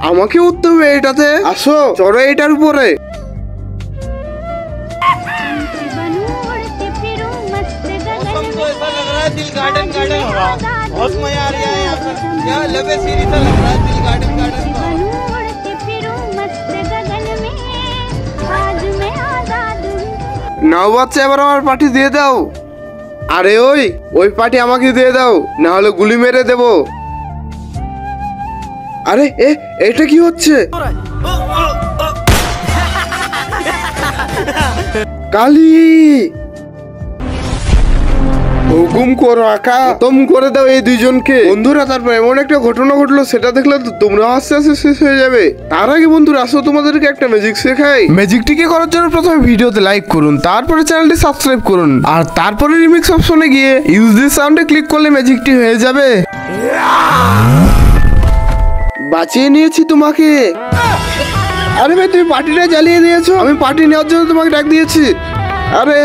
আমাকে উঠতে হবে এটাতে। আসো চড়ো এটার উপরে। दिल गार्डन गार्डन हो रहा, बहुत मजा आ रहा है यहाँ पर। यहाँ लबे सीरी सा लग रहा है दिल गार्डन गार्डन का। নাও বাচ্চা, এবার আমার পার্টি দিয়ে দাও। আরে ওই পার্টি আমাকে দিয়ে দাও, না হলে গুলি মেরে দেব। আরে এটা কি হচ্ছে? কালী, হুকুম করো আকা, খতম করে দাও এই দুইজনকে। বন্ধুরা, তারপর এমন একটা ঘটনা ঘটলো, সেটা দেখলে তো তোমরা আস্তে আস্তে শেষ হয়ে যাবে। তার আগে বন্ধুরা, আসো তোমাদেরকে একটা ম্যাজিক শেখাই। ম্যাজিকটিকে করার জন্য প্রথমে ভিডিওতে লাইক করুন, তারপরে চ্যানেলটি সাবস্ক্রাইব করুন, আর তারপরে রিমিক্স অপশনে গিয়ে ইউজ দিস সাউন্ডে ক্লিক করলে ম্যাজিকটি হয়ে যাবে। বাঁচিয়ে নিয়েছি তোমাকে। আরে ভাই, তুমি পার্টিটা জ্বালিয়ে দিয়েছো। আমি পার্টি নেওয়ার জন্য তোমাকে ডাক দিয়েছি। আরে